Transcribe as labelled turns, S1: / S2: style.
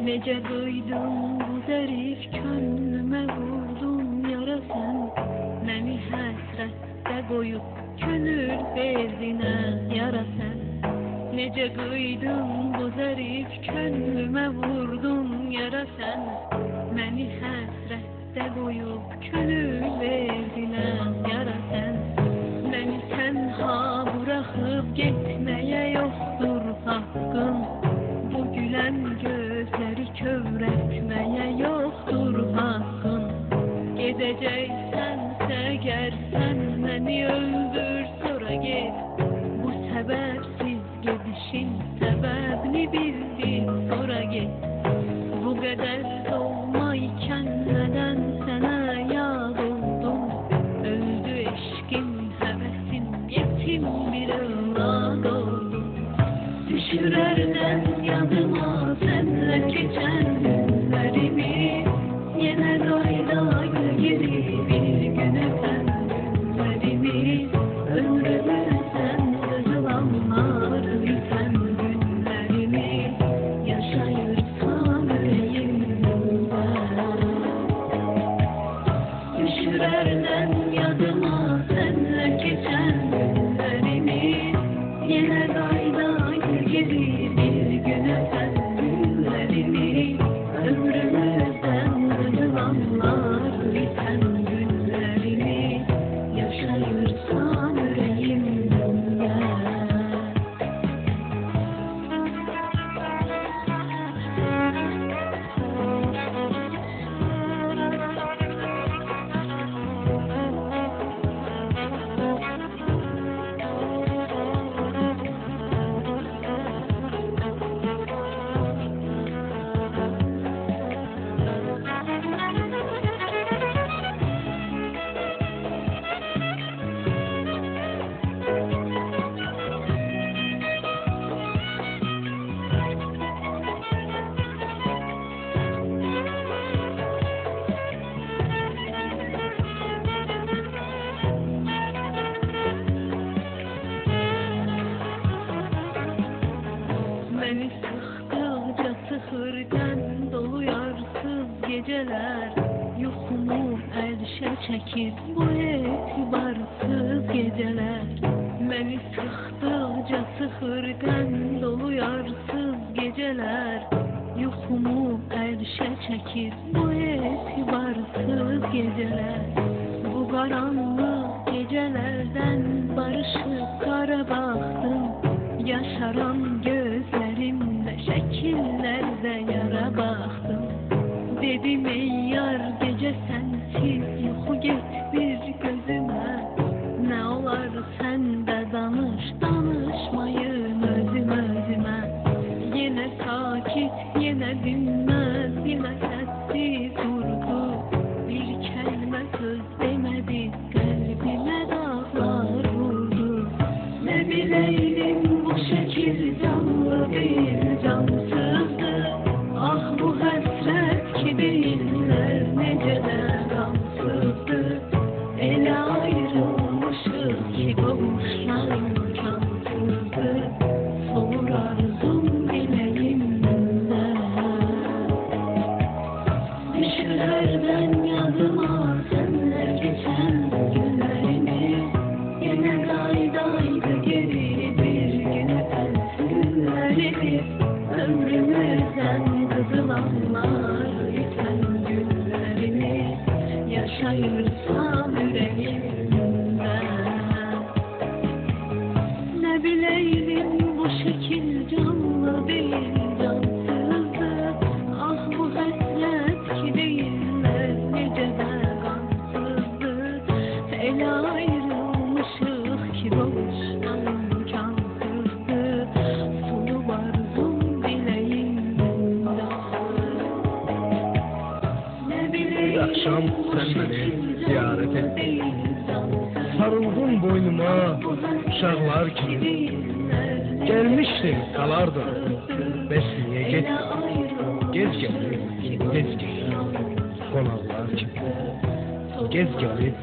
S1: Nece duydum bu zərif könlümə vurdun yara sən, məni həsrətdə qoyub könül verdinə yara sən. Nece duydum bu zərif könlümə vurdun yara sən, məni həsrətdə qoyub könül verdinə yara sən. Məni tənha buraxıb getməyə yoxdur haqqın, bu gülən gözləri kövrətməyə yoxdur haqqın. Gedəcəksənsə əgər sən məni öldür sonra get, bu səbəbsiz gedişin səbəbini bildin sonra get. Bu qədər olmaykən nədən sənə yad oldum, öldü eşqim, həvəsim, yetim bir övlad oldum. Düşürərdən yadıma sənlə keçən günlərimi, yenə qayda geri bir gün öpən günlərimi, ömrümüzdən qızılanlar bitən günlərimi yaşayırsan ürəyimdə. Düşürərdən yadıma sənlə keçən günlərimi, yenə qayda geri bir gün öpən günlərimi, ömrümüzdən qızılanlar bitən günlərimi yaşayırsan ürəyimdə. Beni sıxdıqca sıxırdən dolu yarsız gecələr, yuxumu əlşə çəkir bu etibarsız gecələr. Beni sıxdıqca sıxırdən dolu yarsız gecələr, yuxumu əlşə çəkir bu etibarsız gecələr. Bu qaranlıq gecələrdən barışıb qara baxdım, yaşaran gözlərimdə şəkillərdə yara baxdım. Dedim ey yar gecə sənsiz yuxu get bir gözümə, nə olar sən də danış, danışmayın özüm özümə. Yenə sakit, yenə dinməz, yenə səssiz durdu, bir kəlmə söz demədi, qəlbimə dağlar vurdu. Nə biləydim bu şəkil canlı bir cansızdı, ah bu həsrət ki deyirlər necə də qansızdı. Elə ayrılmışıq ki qovuşlar imkansızdı, solur arzum biləyimdə. Düşürərdən yadıma sənlə keçən günlərimi, yenə qaydaydı geri bir gün öpən günlərimi, ömrümüzdən qızılanlar bitən günlərimi yaşayırsam ürəyimdə. Nə biləydim bu şəkil canlı değil,
S2: uşaqlar kimi gelmiştin kalardın. Bəs niyə getdin? Gez gəlib, tez gedir. Qonaqlar kimi gez gəlib,